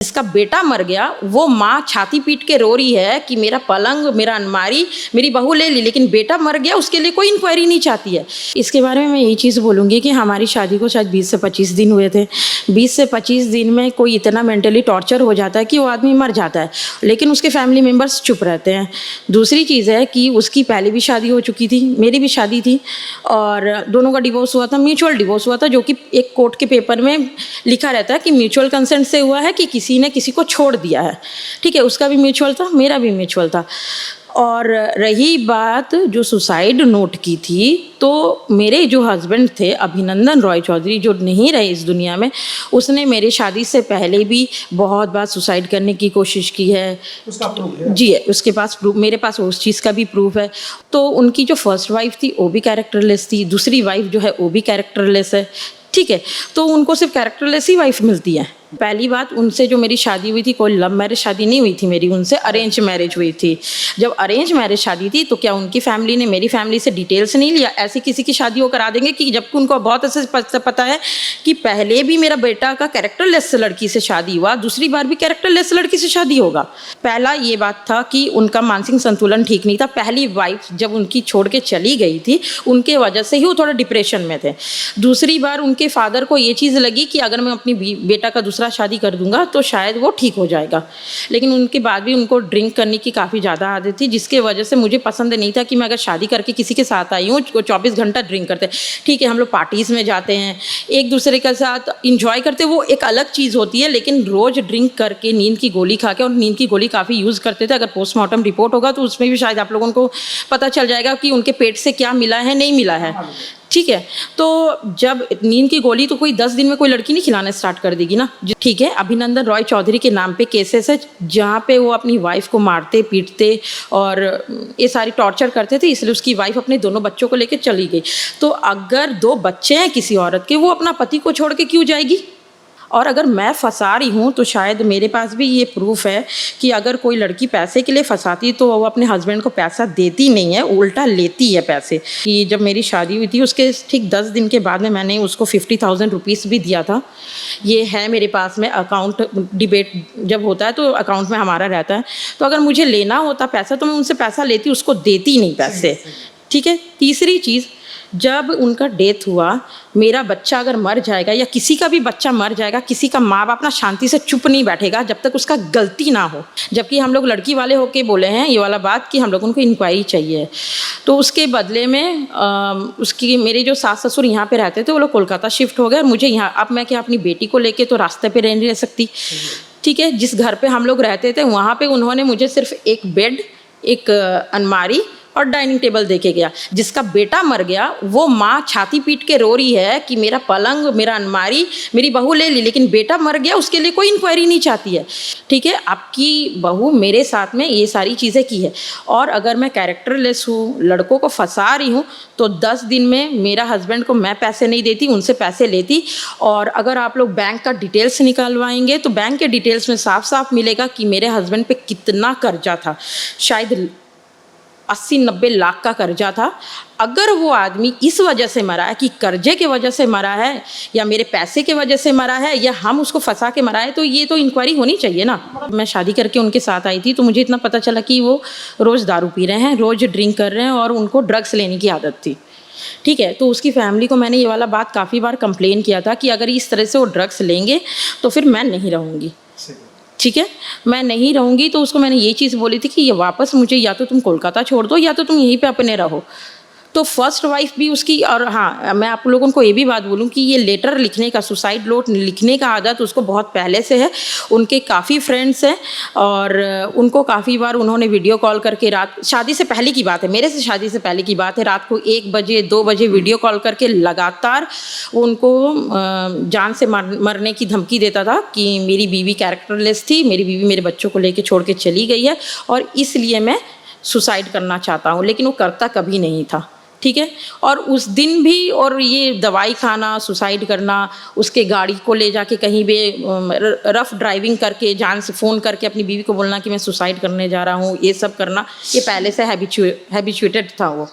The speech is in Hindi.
इसका बेटा मर गया, वो माँ छाती पीट के रो रही है कि मेरा पलंग, मेरा अलमारी मेरी बहू ले ली, लेकिन बेटा मर गया उसके लिए कोई इंक्वायरी नहीं चाहती है। इसके बारे में मैं यही चीज़ बोलूँगी कि हमारी शादी को शायद 20 से 25 दिन हुए थे। 20 से 25 दिन में कोई इतना मेंटली टॉर्चर हो जाता है कि वो आदमी मर जाता है, लेकिन उसके फैमिली मेम्बर्स चुप रहते हैं। दूसरी चीज़ है कि उसकी पहले भी शादी हो चुकी थी, मेरी भी शादी थी, और दोनों का डिवोर्स हुआ था, म्यूचुअल डिवोर्स हुआ था, जो कि एक कोर्ट के पेपर में लिखा रहता है कि म्यूचुअल कंसेंट से हुआ है कि किसी ने किसी को छोड़ दिया है। ठीक है, उसका भी म्यूचुअल था, मेरा भी म्यूचुअल था। और रही बात जो सुसाइड नोट की थी, तो मेरे जो हस्बैंड थे अभिनंदन रॉय चौधरी, जो नहीं रहे इस दुनिया में, उसने मेरी शादी से पहले भी बहुत बार सुसाइड करने की कोशिश की है। उसका प्रूफ है? जी है, उसके पास प्रूफ, मेरे पास उस चीज़ का भी प्रूफ है। तो उनकी जो फर्स्ट वाइफ थी वो भी कैरेक्टरलेस थी, दूसरी वाइफ जो है वो भी कैरेक्टरलेस है। ठीक है, तो उनको सिर्फ कैरेक्टरलेस ही वाइफ मिलती है। पहली बात, उनसे जो मेरी शादी हुई थी, कोई लव मैरिज शादी नहीं हुई थी मेरी, उनसे अरेंज मैरिज हुई थी। जब अरेंज मैरिज शादी थी तो क्या उनकी फैमिली ने मेरी फैमिली से डिटेल्स नहीं लिया? ऐसी किसी की शादी वो करा देंगे कि जबकि उनको बहुत अच्छे से पता है कि पहले भी मेरा बेटा का कैरेक्टरलेस लड़की से शादी हुआ, दूसरी बार भी कैरेक्टरलेस लड़की से शादी होगा। पहला ये बात था कि उनका मानसिक संतुलन ठीक नहीं था। पहली वाइफ जब उनकी छोड़ के चली गई थी, उनके वजह से ही वो थोड़ा डिप्रेशन में थे। दूसरी बार उनके फादर को ये चीज़ लगी कि अगर मैं अपनी बेटा का दूसरा शादी कर दूंगा तो शायद वो ठीक हो जाएगा, लेकिन उनके बाद भी उनको ड्रिंक करने की काफ़ी ज़्यादा आदत थी, जिसके वजह से मुझे पसंद नहीं था कि मैं अगर शादी करके किसी के साथ आई हूँ, 24 घंटा ड्रिंक करते। ठीक है, हम लोग पार्टीज़ में जाते हैं, एक दूसरे के साथ इंजॉय करते, वो एक अलग चीज़ होती है, लेकिन रोज़ ड्रिंक करके नींद की गोली खा के, और नींद की गोली काफ़ी यूज़ करते थे। अगर पोस्टमार्टम रिपोर्ट होगा तो उसमें भी शायद आप लोगों को पता चल जाएगा कि उनके पेट से क्या मिला है, नहीं मिला है। ठीक है, तो जब नींद की गोली तो कोई 10 दिन में कोई लड़की नहीं खिलाना स्टार्ट कर देगी ना। ठीक है, अभिनंदन रॉय चौधरी के नाम पे केसेस है जहाँ पे वो अपनी वाइफ को मारते पीटते और ये सारी टॉर्चर करते थे, इसलिए उसकी वाइफ अपने दोनों बच्चों को लेकर चली गई। तो अगर 2 बच्चे हैं किसी औरत के, वो अपना पति को छोड़ के क्यों जाएगी? और अगर मैं फंसा रही हूँ तो शायद मेरे पास भी ये प्रूफ है कि अगर कोई लड़की पैसे के लिए फंसाती तो वो अपने हस्बैंड को पैसा देती नहीं है, उल्टा लेती है पैसे। कि जब मेरी शादी हुई थी उसके ठीक 10 दिन के बाद में मैंने उसको 50,000 रुपीज़ भी दिया था। ये है मेरे पास में, अकाउंट डिबेट जब होता है तो अकाउंट में हमारा रहता है। तो अगर मुझे लेना होता पैसा तो मैं उनसे पैसा लेती, उसको देती नहीं पैसे। ठीक है, तीसरी चीज़, जब उनका डेथ हुआ, मेरा बच्चा अगर मर जाएगा या किसी का भी बच्चा मर जाएगा, किसी का माँ बाप ना शांति से चुप नहीं बैठेगा जब तक उसका गलती ना हो। जबकि हम लोग लड़की वाले होके बोले हैं ये वाला बात कि हम लोगों को इंक्वायरी चाहिए। तो उसके बदले में उसकी मेरे जो सास ससुर यहाँ पे रहते थे वो लोग कोलकाता शिफ्ट हो गए, और मुझे यहाँ, अब मैं क्या अपनी बेटी को लेके तो रास्ते पे नहीं रह सकती। ठीक है, जिस घर पे हम लोग रहते थे वहाँ पे उन्होंने मुझे सिर्फ एक बेड, एक अलमारी और डाइनिंग टेबल देके गया। जिसका बेटा मर गया, वो माँ छाती पीट के रो रही है कि मेरा पलंग, मेरा अलमारी मेरी बहू ले ली, लेकिन बेटा मर गया उसके लिए कोई इंक्वायरी नहीं चाहती है। ठीक है, आपकी बहू मेरे साथ में ये सारी चीज़ें की है, और अगर मैं कैरेक्टरलेस हूँ, लड़कों को फंसा रही हूँ, तो 10 दिन में मेरा हस्बैंड को मैं पैसे नहीं देती, उनसे पैसे लेती। और अगर आप लोग बैंक का डिटेल्स निकलवाएंगे तो बैंक के डिटेल्स में साफ साफ मिलेगा कि मेरे हस्बैंड पे कितना कर्जा था। शायद 80-90 लाख का कर्जा था। अगर वो आदमी इस वजह से मरा है कि कर्जे के वजह से मरा है, या मेरे पैसे के वजह से मरा है, या हम उसको फंसा के मरा है, तो ये तो इंक्वायरी होनी चाहिए ना। मैं शादी करके उनके साथ आई थी तो मुझे इतना पता चला कि वो रोज़ दारू पी रहे हैं, रोज़ ड्रिंक कर रहे हैं, और उनको ड्रग्स लेने की आदत थी। ठीक है, तो उसकी फैमिली को मैंने ये वाला बात काफ़ी बार कंप्लेन किया था कि अगर इस तरह से वो ड्रग्स लेंगे तो फिर मैं नहीं रहूँगी। ठीक है, मैं नहीं रहूँगी। तो उसको मैंने ये चीज़ बोली थी कि ये वापस मुझे या तो तुम कोलकाता छोड़ दो या तो तुम यहीं पे अपने रहो। तो फर्स्ट वाइफ भी उसकी, और हाँ, मैं आप लोगों को ये भी बात बोलूँ कि ये लेटर लिखने का, सुसाइड नोट लिखने का आदत उसको बहुत पहले से है। उनके काफ़ी फ्रेंड्स हैं और उनको काफ़ी बार उन्होंने वीडियो कॉल करके, रात, शादी से पहले की बात है, मेरे से शादी से पहले की बात है, रात को 1 बजे 2 बजे वीडियो कॉल करके लगातार उनको जान से मरने की धमकी देता था कि मेरी बीवी कैरेक्टरलेस थी, मेरी बीवी मेरे बच्चों को लेके छोड़ के चली गई है और इसलिए मैं सुसाइड करना चाहता हूँ, लेकिन वो करता कभी नहीं था। ठीक है, और उस दिन भी, और ये दवाई खाना, सुसाइड करना, उसके गाड़ी को ले जाके कहीं भी रफ ड्राइविंग करके, जान से फ़ोन करके अपनी बीवी को बोलना कि मैं सुसाइड करने जा रहा हूँ, ये सब करना, ये पहले से हैबिचुएटेड था वो।